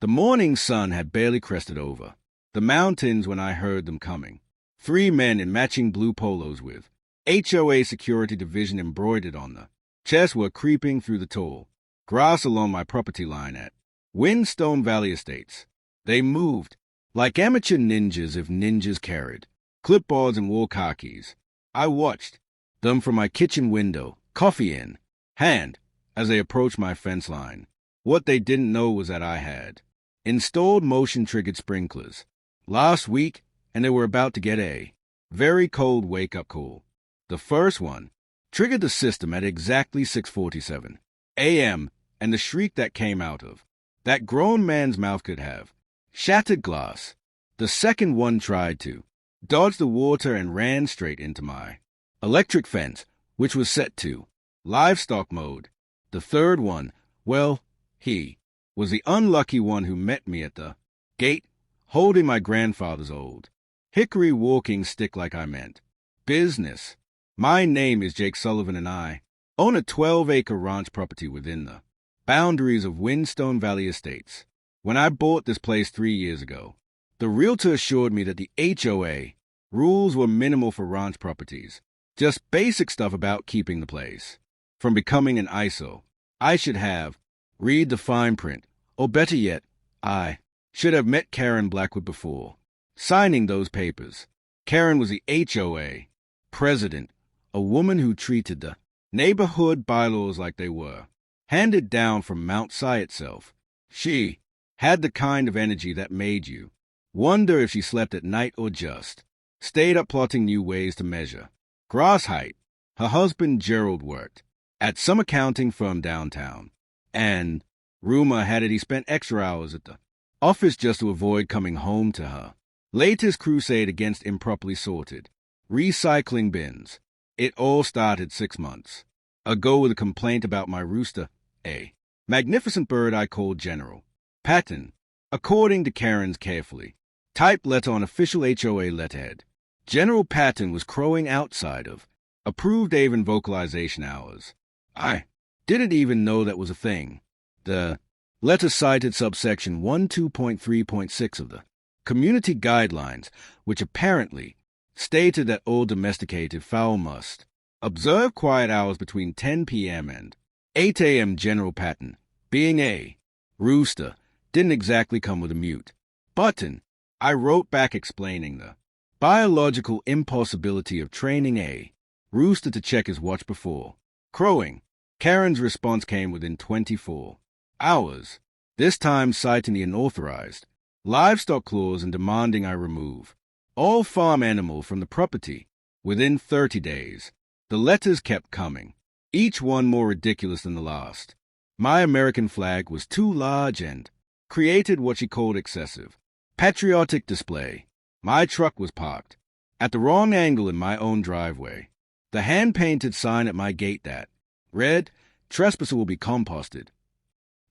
The morning sun had barely crested over the mountains when I heard them coming. 3 men in matching blue polos with HOA Security Division embroidered on the chest were creeping through the tall grass along my property line at Windstone Valley Estates. They moved like amateur ninjas if ninjas carried clipboards and wore khakis. I watched them from my kitchen window, coffee in hand, as they approached my fence line. What they didn't know was that I had installed motion-triggered sprinklers last week, and they were about to get a very cold wake-up call. The first one triggered the system at exactly 6:47 a.m., and the shriek that came out of that grown man's mouth could have shattered glass. The second one tried to dodge the water and ran straight into my electric fence, which was set to livestock mode. The third one, well, he was the unlucky one who met me at the gate, holding my grandfather's old hickory walking stick like I meant business. My name is Jake Sullivan, and I own a 12-acre ranch property within the boundaries of Windstone Valley Estates. When I bought this place 3 years ago, the realtor assured me that the HOA rules were minimal for ranch properties, just basic stuff about keeping the place from becoming an ISO. I should have read the fine print, or better yet, I should have met Karen Blackwood before signing those papers. Karen was the HOA president, a woman who treated the neighborhood bylaws like they were handed down from Mount Si itself. She had the kind of energy that made you wonder if she slept at night or just stayed up plotting new ways to measure grass height. Her husband Gerald worked at some accounting firm downtown, and rumor had it he spent extra hours at the office just to avoid coming home to her latest crusade against improperly sorted recycling bins. It all started 6 months ago with a complaint about my rooster, a magnificent bird I called General Patton, according to Karen's carefully typed letter on official HOA letterhead. General Patton was crowing outside of approved Avon vocalization hours. I didn't even know that was a thing. The letter cited subsection 12.3.6 of the Community Guidelines, which apparently stated that all domesticated fowl must observe quiet hours between 10 p.m. and 8 a.m. General Patton, being a rooster, didn't exactly come with a mute button. I wrote back explaining the biological impossibility of training a rooster to check his watch before crowing. Karen's response came within 24 hours, this time citing the unauthorized livestock clause and demanding I remove all farm animal from the property within 30 days. The letters kept coming, each one more ridiculous than the last. My American flag was too large and created what she called excessive patriotic display. My truck was parked at the wrong angle in my own driveway. The hand-painted sign at my gate that read, "Trespasser will be composted,"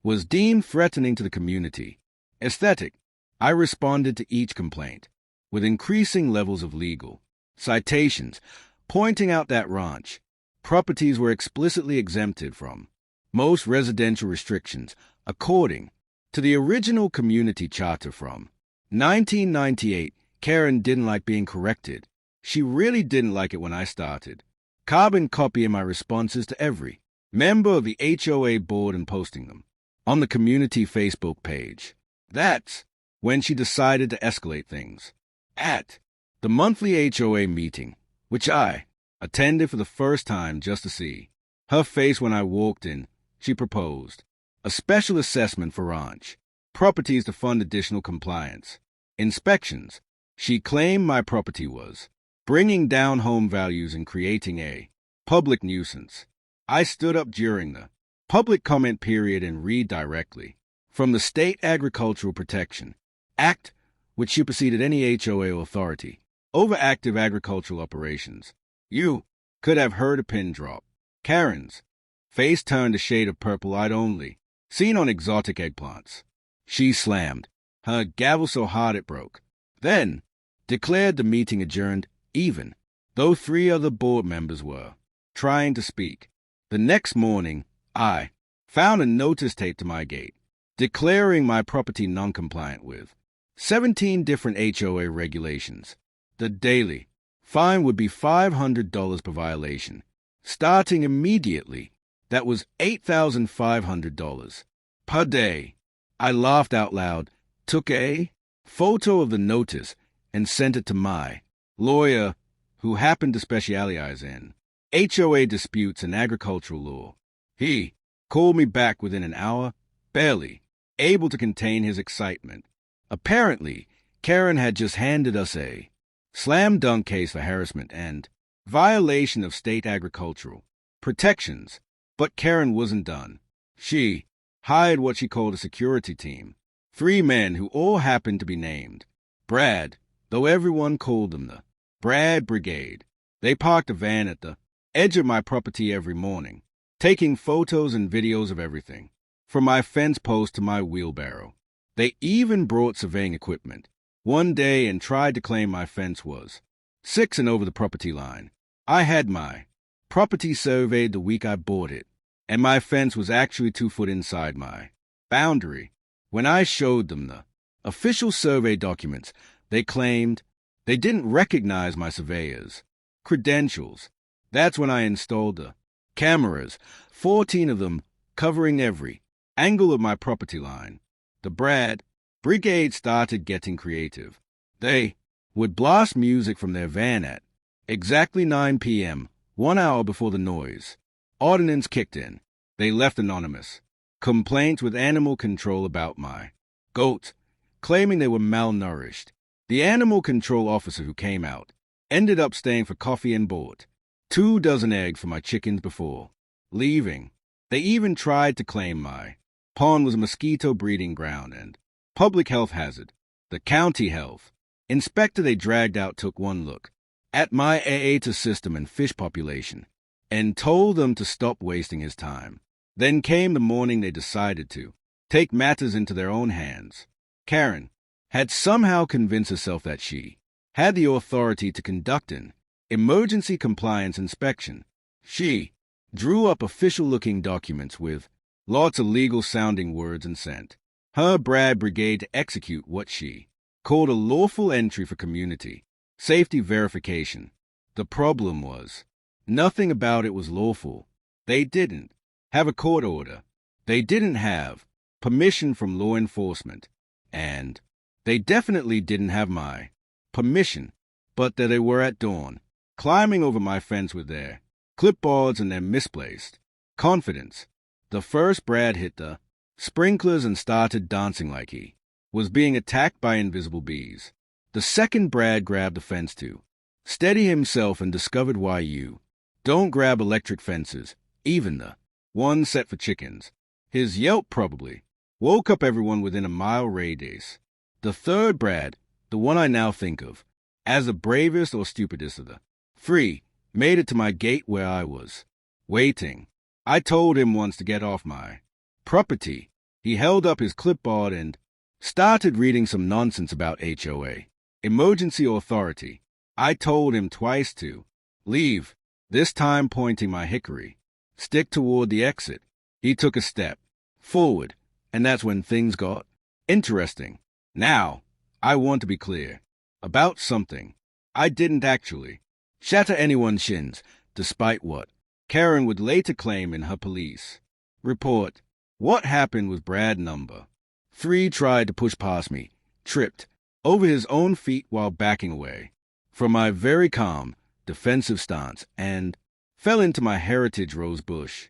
was deemed threatening to the community aesthetic. I responded to each complaint with increasing levels of legal citations, pointing out that ranch properties were explicitly exempted from most residential restrictions according to the original community charter from 1998. Karen didn't like being corrected. She really didn't like it when I started carbon copying my responses to every member of the HOA board and posting them on the community Facebook page. That's when she decided to escalate things. At the monthly HOA meeting, which I attended for the first time just to see her face when I walked in, she proposed a special assessment for ranch properties to fund additional compliance inspections. She claimed my property was bringing down home values and creating a public nuisance. I stood up during the public comment period and read directly from the State Agricultural Protection Act, which superseded any HOA authority over active agricultural operations. You could have heard a pin drop. Karen's face turned a shade of purple I'd only seen on exotic eggplants. She slammed her gavel so hard it broke, then declared the meeting adjourned, even though 3 other board members were trying to speak. The next morning, I found a notice taped to my gate. declaring my property non-compliant with 17 different HOA regulations. The daily fine would be $500 per violation, starting immediately. That was $8,500 per day. I laughed out loud, took a photo of the notice, and sent it to my lawyer, who happened to specialize in HOA disputes and agricultural law. He called me back within an hour, barely able to contain his excitement. Apparently, Karen had just handed us a slam dunk case for harassment and violation of state agricultural protections. But Karen wasn't done. She hired what she called a security team, 3 men who all happened to be named Brad, though everyone called them the Brad Brigade. They parked a van at the edge of my property every morning, taking photos and videos of everything, from my fence post to my wheelbarrow. They even brought surveying equipment one day and tried to claim my fence was 6 and over the property line. I had my property surveyed the week I bought it, and my fence was actually 2 foot inside my boundary. When I showed them the official survey documents, they claimed they didn't recognize my surveyor's credentials. That's when I installed the cameras, 14 of them covering every angle of my property line. The Brad Brigade started getting creative. They would blast music from their van at exactly 9 p.m., 1 hour before the noise ordinance kicked in. They left anonymous complaints with animal control about my goats, claiming they were malnourished. The animal control officer who came out ended up staying for coffee and bought 2 dozen eggs for my chickens before leaving. They even tried to claim my pond was a mosquito breeding ground and public health hazard. The county health inspector they dragged out took one look at my aeta system and fish population and told them to stop wasting his time. Then came the morning they decided to take matters into their own hands. Karen had somehow convinced herself that she had the authority to conduct an emergency compliance inspection. She drew up official-looking documents with lots of legal-sounding words and sent her Brad Brigade to execute what she called a lawful entry for community safety verification. The problem was, nothing about it was lawful. They didn't have a court order. They didn't have permission from law enforcement. And they definitely didn't have my permission. But there they were at dawn, climbing over my fence with their clipboards and their misplaced confidence. The first Brad hit the sprinklers and started dancing like he was being attacked by invisible bees. The second Brad grabbed the fence to steady himself and discovered why you don't grab electric fences, even the one set for chickens. His yelp probably woke up everyone within a mile radius. The third Brad, the one I now think of as the bravest or stupidest of the 3, made it to my gate where I was waiting. I told him once to get off my property. He held up his clipboard and started reading some nonsense about HOA emergency authority. I told him twice to leave, this time pointing my hickory stick toward the exit. He took a step forward, and that's when things got interesting. Now, I want to be clear about something. I didn't actually shatter anyone's shins, despite what Karen would later claim in her police report. What happened was Brad number 3 tried to push past me, tripped over his own feet while backing away from my very calm, defensive stance, and fell into my heritage rose bush.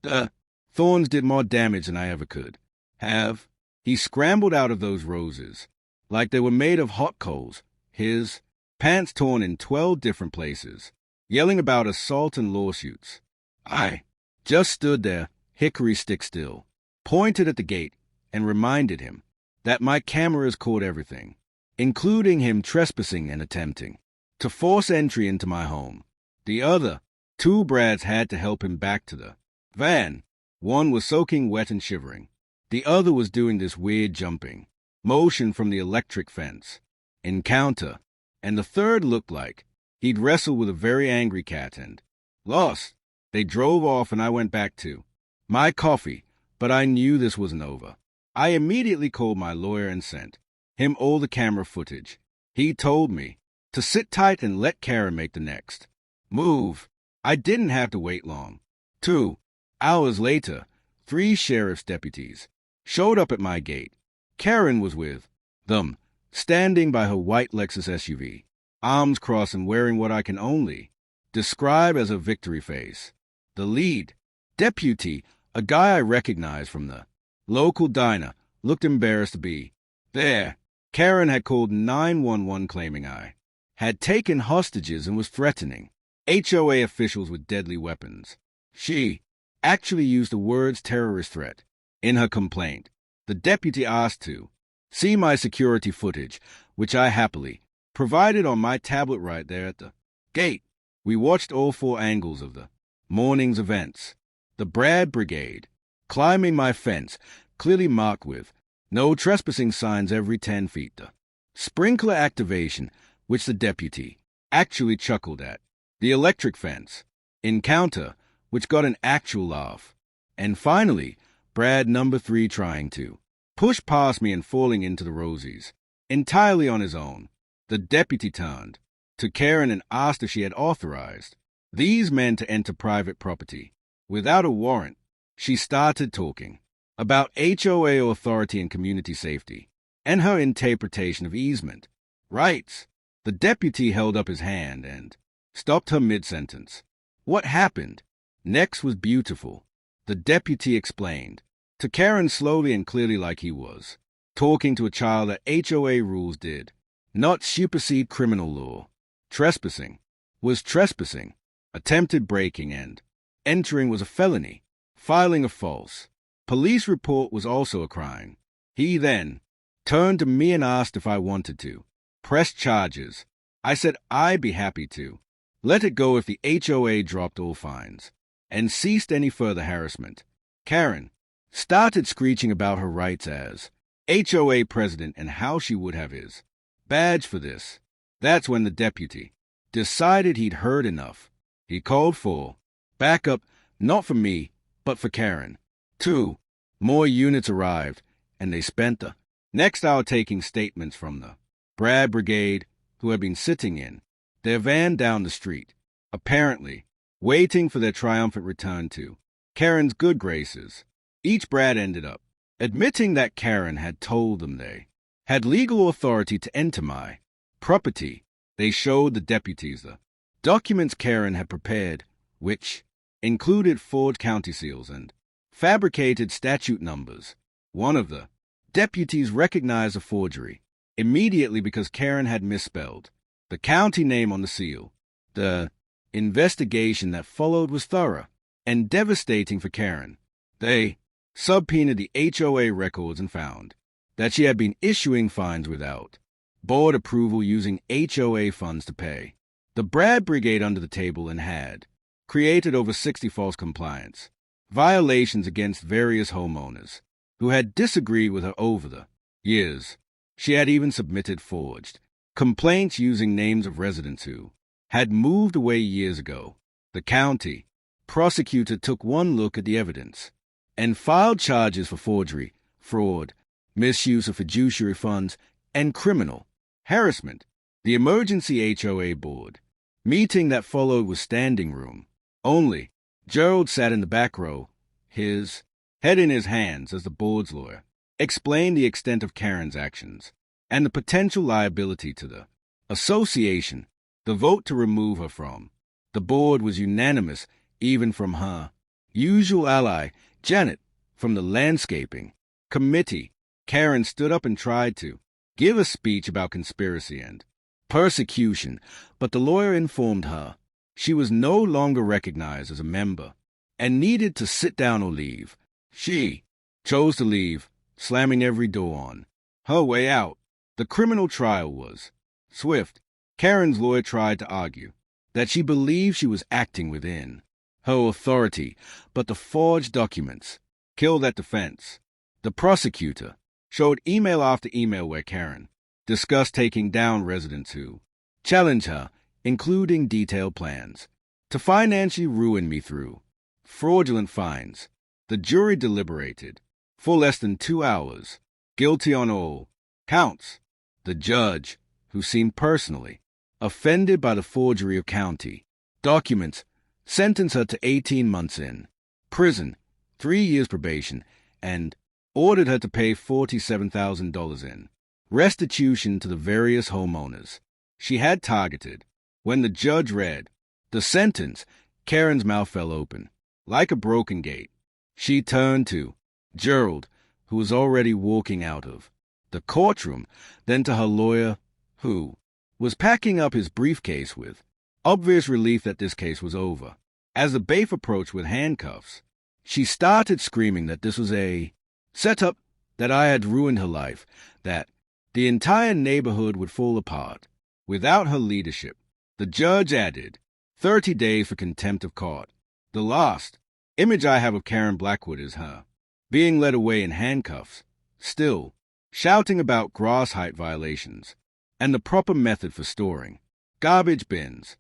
The thorns did more damage than I ever could have. He scrambled out of those roses like they were made of hot coals, his pants torn in 12 different places, yelling about assault and lawsuits. I just stood there, hickory stick still, pointed at the gate, and reminded him that my cameras caught everything, including him trespassing and attempting to force entry into my home. The other 2 Brads had to help him back to the van. One was soaking wet and shivering. The other was doing this weird jumping motion from the electric fence encounter. And the third looked like he'd wrestled with a very angry cat and lost. They drove off and I went back to my coffee, but I knew this wasn't over. I immediately called my lawyer and sent him all the camera footage. He told me to sit tight and let Karen make the next move. I didn't have to wait long. 2 hours later, 3 sheriff's deputies showed up at my gate. Karen was with them, standing by her white Lexus SUV, arms crossed and wearing what I can only describe as a victory face. The lead deputy, a guy I recognized from the local diner, looked embarrassed to be there. Karen had called 911 claiming I had taken hostages and was threatening HOA officials with deadly weapons. She actually used the words terrorist threat in her complaint. The deputy asked to see my security footage, which I happily provided on my tablet right there at the gate. We watched all 4 angles of the morning's events. The Brad Brigade climbing my fence, clearly marked with no trespassing signs every 10 feet. The sprinkler activation, which the deputy actually chuckled at. The electric fence encounter, which got an actual laugh. And finally, Brad number 3 trying to push past me and falling into the rosies, entirely on his own. The deputy turned to Karen and asked if she had authorized these men to enter private property without a warrant. She started talking about HOA authority and community safety, and her interpretation of easement rights. The deputy held up his hand and stopped her mid-sentence. What happened next was beautiful. The deputy explained to Karen slowly and clearly, like he was talking to a child, that HOA rules did not supersede criminal law. Trespassing was trespassing. Attempted breaking and entering was a felony. Filing a false police report was also a crime. He then turned to me and asked if I wanted to press charges. I said I'd be happy to let it go if the HOA dropped all fines and ceased any further harassment. Karen started screeching about her rights as HOA president and how she would have his badge for this. That's when the deputy decided he'd heard enough. He called for backup, not for me, but for Karen. 2 more units arrived, and they spent the next hour taking statements from the Brad Brigade, who had been sitting in their van down the street, apparently waiting for their triumphant return to Karen's good graces. Each Brad ended up admitting that Karen had told them they had legal authority to enter my property. They showed the deputies the documents Karen had prepared, which included forged county seals and fabricated statute numbers. One of the deputies recognized a forgery immediately because Karen had misspelled the county name on the seal. The investigation that followed was thorough and devastating for Karen. They subpoenaed the HOA records and found that she had been issuing fines without board approval, using HOA funds to pay the Brad Brigade under the table, and had created over 60 false compliance violations against various homeowners who had disagreed with her over the years. She had even submitted forged complaints using names of residents who had moved away years ago. The county prosecutor took one look at the evidence and filed charges for forgery, fraud, misuse of fiduciary funds, and criminal harassment. The emergency HOA board meeting that followed was standing room only. Gerald sat in the back row, his head in his hands, as the board's lawyer explained the extent of Karen's actions and the potential liability to the association. The vote to remove her from the board was unanimous, even from her usual ally, Janet, from the landscaping committee. Karen stood up and tried to give a speech about conspiracy and persecution, but the lawyer informed her she was no longer recognized as a member and needed to sit down or leave. She chose to leave, slamming every door on her way out. The criminal trial was swift. Karen's lawyer tried to argue that she believed she was acting within her authority, but the forged documents killed that defense. The prosecutor showed email after email where Karen discussed taking down residents who challenged her, including detailed plans to financially ruin me through fraudulent fines. The jury deliberated for less than 2 hours. Guilty on all counts. The judge, who seemed personally offended by the forgery of county documents, sentenced her to 18 months in prison, 3 years probation, and ordered her to pay $47,000 in restitution to the various homeowners she had targeted. When the judge read the sentence, Karen's mouth fell open like a broken gate. She turned to Gerald, who was already walking out of the courtroom, then to her lawyer, who was packing up his briefcase with obvious relief that this case was over. As the bailiff approached with handcuffs, she started screaming that this was a setup, that I had ruined her life, that the entire neighborhood would fall apart without her leadership. The judge added 30 days for contempt of court. The last image I have of Karen Blackwood is her being led away in handcuffs, still shouting about grass height violations and the proper method for storing garbage bins.